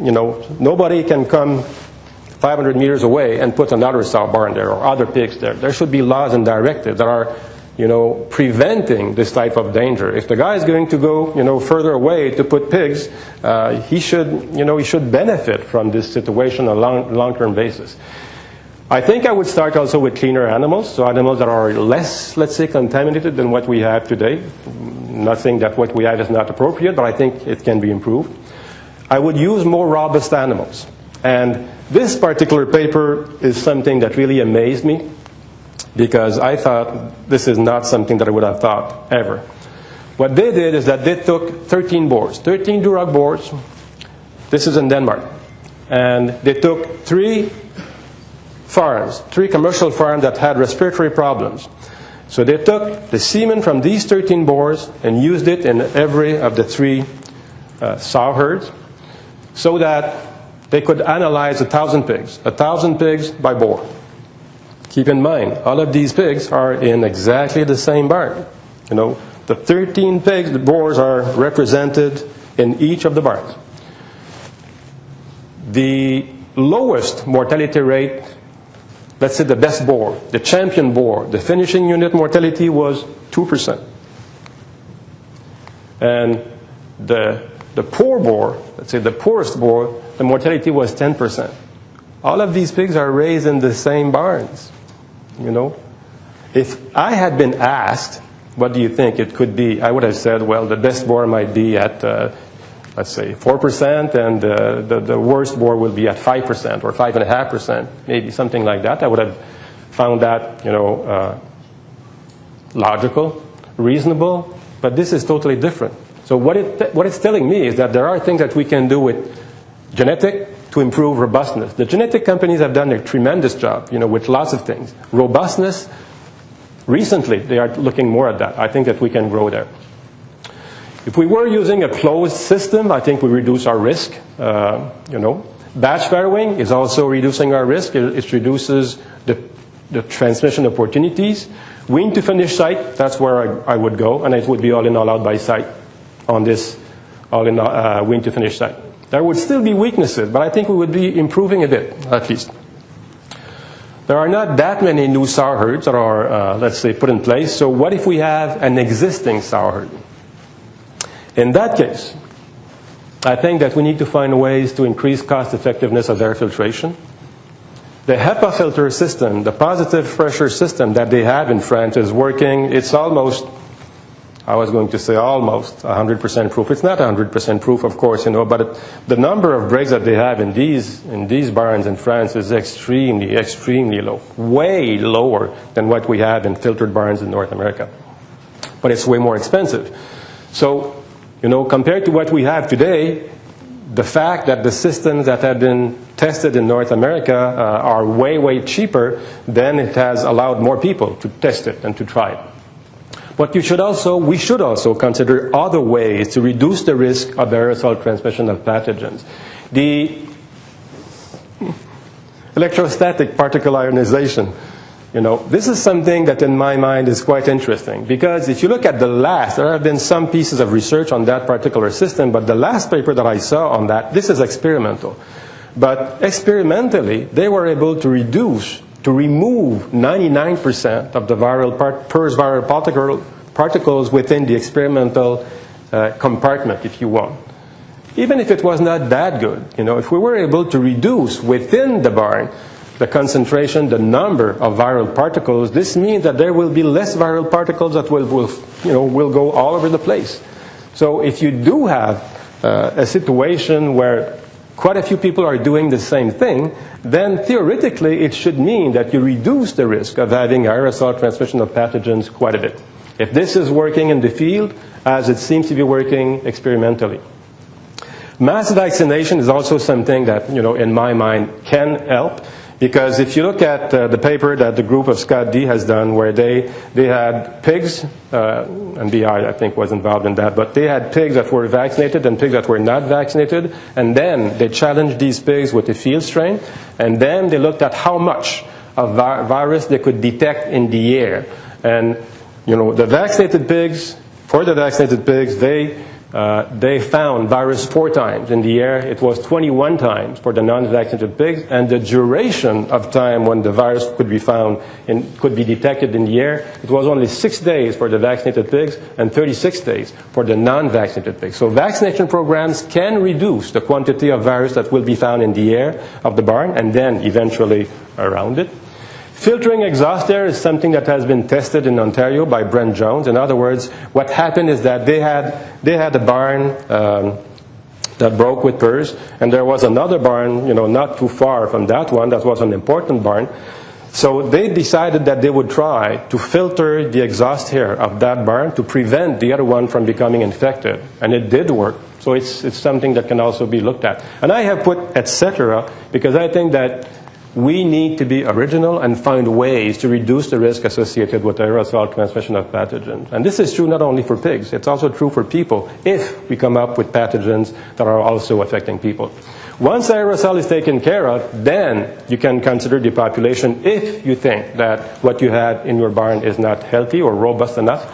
nobody can come 500 meters away and put another sow barn there or other pigs there. There should be laws and directives that are, preventing this type of danger. If the guy is going to go, further away to put pigs, he should benefit from this situation on a long-term basis. I think I would start also with cleaner animals, so animals that are less, let's say, contaminated than what we have today. Not saying that what we have is not appropriate, but I think it can be improved. I would use more robust animals. And this particular paper is something that really amazed me, because I thought this is not something that I would have thought ever. What they did is that they took 13 boars, 13 Duroc boars. This is in Denmark. And they took 3 commercial farms that had respiratory problems. So they took the semen from these 13 boars and used it in every of the 3 sow herds so that they could analyze 1,000 pigs. 1,000 pigs by boar. Keep in mind, all of these pigs are in exactly the same barn. The 13 pigs, the boars are represented in each of the barns. The lowest mortality rate let's say the best boar, the champion boar, the finishing unit mortality was 2%. And the poor boar, let's say the poorest boar, the mortality was 10%. All of these pigs are raised in the same barns, you know. If I had been asked, what do you think it could be? I would have said, well, the best boar might be at, let's say, 4%, and the worst boar will be at 5% or 5.5%, maybe something like that. I would have found that, you know, logical, reasonable, but this is totally different. So what it's telling me is that there are things that we can do with genetic to improve robustness. The genetic companies have done a tremendous job, you know, with lots of things. Robustness, recently, they are looking more at that. I think that we can grow there. If we were using a closed system, I think we reduce our risk. You know, batch farrowing is also reducing our risk. It reduces the transmission opportunities. Wean to finish site, that's where I would go, and it would be all in, all out by site on this all in wean to finish site. There would still be weaknesses, but I think we would be improving a bit, at least. There are not that many new sow herds that are, let's say, put in place. So what if we have an existing sow herd? In that case, I think that we need to find ways to increase cost effectiveness of air filtration. The HEPA filter system, the positive pressure system that they have in France is working. It's almost, I was going to say almost 100% proof. It's not 100% proof, of course, you know, but the number of breaks that they have in these barns in France is extremely, extremely low. Way lower than what we have in filtered barns in North America. But it's way more expensive. So, you know, compared to what we have today, the fact that the systems that have been tested in North America are way, way cheaper, then it has allowed more people to test it and to try it. But we should also consider other ways to reduce the risk of aerosol transmission of pathogens. The electrostatic particle ionization, you know, this is something that in my mind is quite interesting, because if you look at there have been some pieces of research on that particular system, but the last paper that I saw on that, this is experimental. But experimentally, they were able to remove 99% of the PRRS viral particles within the experimental compartment, if you want. Even if it was not that good, you know, if we were able to reduce within the barn the concentration, the number of viral particles, this means that there will be less viral particles that will go all over the place. So if you do have a situation where quite a few people are doing the same thing, then theoretically it should mean that you reduce the risk of having aerosol transmission of pathogens quite a bit. If this is working in the field, as it seems to be working experimentally. Mass vaccination is also something that, you know, in my mind can help. Because if you look at the paper that the group of Scott D has done, where they had pigs, and BI I think was involved in that, but they had pigs that were vaccinated and pigs that were not vaccinated, and then they challenged these pigs with a field strain, and then they looked at how much of virus they could detect in the air. And, you know, for the vaccinated pigs, they found virus 4 times in the air. It was 21 times for the non-vaccinated pigs, and the duration of time when the virus could be found and could be detected in the air, it was only 6 days for the vaccinated pigs and 36 days for the non-vaccinated pigs. So vaccination programs can reduce the quantity of virus that will be found in the air of the barn and then eventually around it. Filtering exhaust air is something that has been tested in Ontario by Brent Jones. In other words, what happened is that they had a barn that broke with PRRS, and there was another barn, you know, not too far from that one, that was an important barn. So they decided that they would try to filter the exhaust air of that barn to prevent the other one from becoming infected, and it did work. So it's something that can also be looked at. And I have put etc. because I think that we need to be original and find ways to reduce the risk associated with aerosol transmission of pathogens. And this is true not only for pigs, it's also true for people if we come up with pathogens that are also affecting people. Once aerosol is taken care of, then you can consider the population if you think that what you had in your barn is not healthy or robust enough,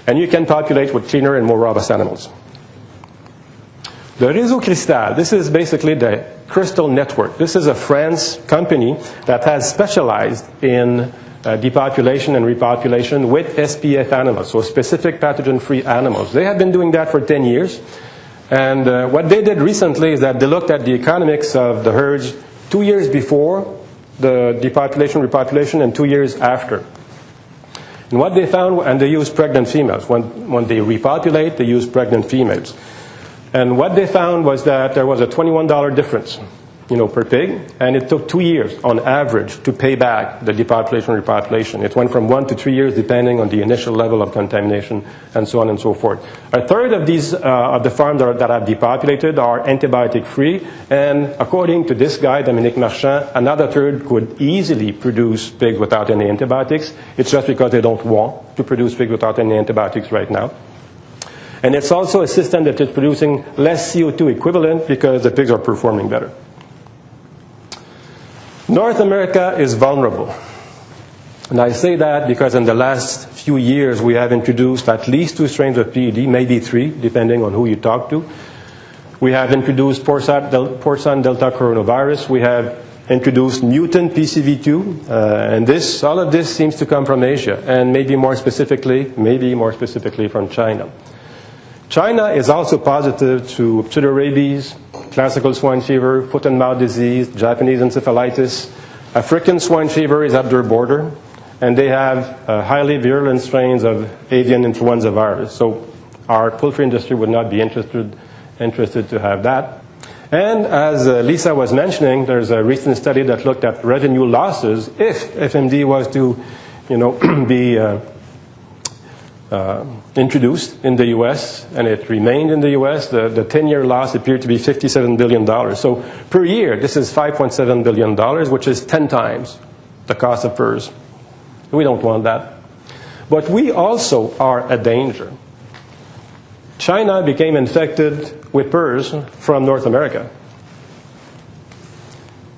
and you can populate with cleaner and more robust animals. The réseau cristal, this is basically the Crystal Network. This is a French company that has specialized in depopulation and repopulation with SPF animals, so specific pathogen-free animals. They have been doing that for 10 years. And what they did recently is that they looked at the economics of the herds 2 years before the depopulation, repopulation, and 2 years after. And what they found, and they used pregnant females. When they repopulate, they use pregnant females. And what they found was that there was a $21 difference, per pig, and it took 2 years on average to pay back the depopulation, repopulation. It went from 1 to 3 years depending on the initial level of contamination and so on and so forth. A third of these of the farms that are depopulated are antibiotic-free, and according to this guy, Dominique Marchand, another third could easily produce pigs without any antibiotics. It's just because they don't want to produce pigs without any antibiotics right now. And it's also a system that is producing less CO2 equivalent because the pigs are performing better. North America is vulnerable. And I say that because in the last few years we have introduced at least 2 strains of PED, maybe 3, depending on who you talk to. We have introduced porcine delta coronavirus. We have introduced mutant PCV2, and all of this seems to come from Asia, and maybe more specifically from China. China is also positive to pseudorabies, classical swine fever, foot and mouth disease, Japanese encephalitis. African swine fever is at their border, and they have highly virulent strains of avian influenza virus. So our poultry industry would not be interested to have that. And as Lisa was mentioning, there's a recent study that looked at revenue losses if FMD was to, be introduced in the U.S., and it remained in the U.S., the 10-year loss appeared to be $57 billion. So per year, this is $5.7 billion, which is 10 times the cost of PRRS. We don't want that. But we also are a danger. China became infected with PRRS from North America.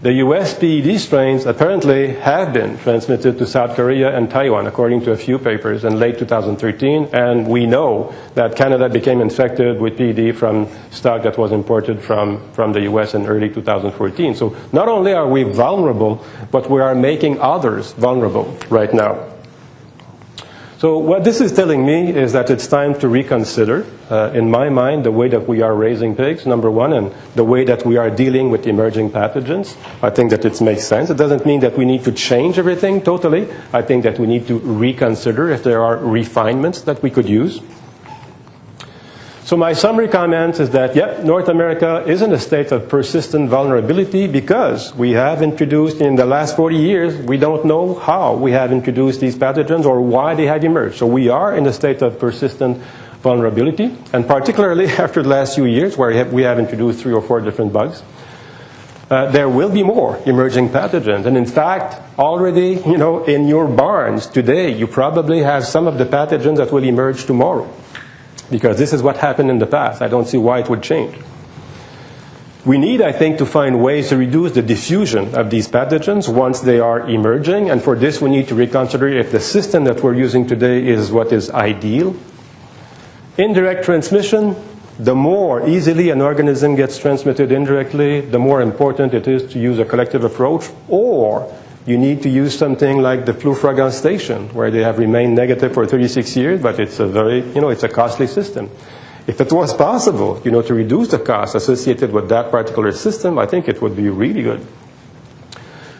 The US PED strains apparently have been transmitted to South Korea and Taiwan, according to a few papers, in late 2013. And we know that Canada became infected with PED from stock that was imported from the US in early 2014. So not only are we vulnerable, but we are making others vulnerable right now. So what this is telling me is that it's time to reconsider, in my mind, the way that we are raising pigs, number one, and the way that we are dealing with emerging pathogens. I think that it makes sense. It doesn't mean that we need to change everything totally. I think that we need to reconsider if there are refinements that we could use. So my summary comment is that, North America is in a state of persistent vulnerability because we have introduced, in the last 40 years, we don't know how we have introduced these pathogens or why they have emerged. So we are in a state of persistent vulnerability, and particularly after the last few years where we have introduced 3 or 4 different bugs. There will be more emerging pathogens. And in fact, already, in your barns today, you probably have some of the pathogens that will emerge tomorrow. Because this is what happened in the past. I don't see why it would change. We need, I think, to find ways to reduce the diffusion of these pathogens once they are emerging. And for this, we need to reconsider if the system that we're using today is what is ideal. Indirect transmission, the more easily an organism gets transmitted indirectly, the more important it is to use a collective approach, or you need to use something like the flufragan station, where they have remained negative for 36 years, but it's a very, it's a costly system. If it was possible, to reduce the cost associated with that particular system, I think it would be really good.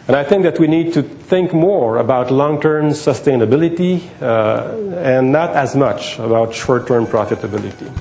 And I think that we need to think more about long-term sustainability and not as much about short-term profitability.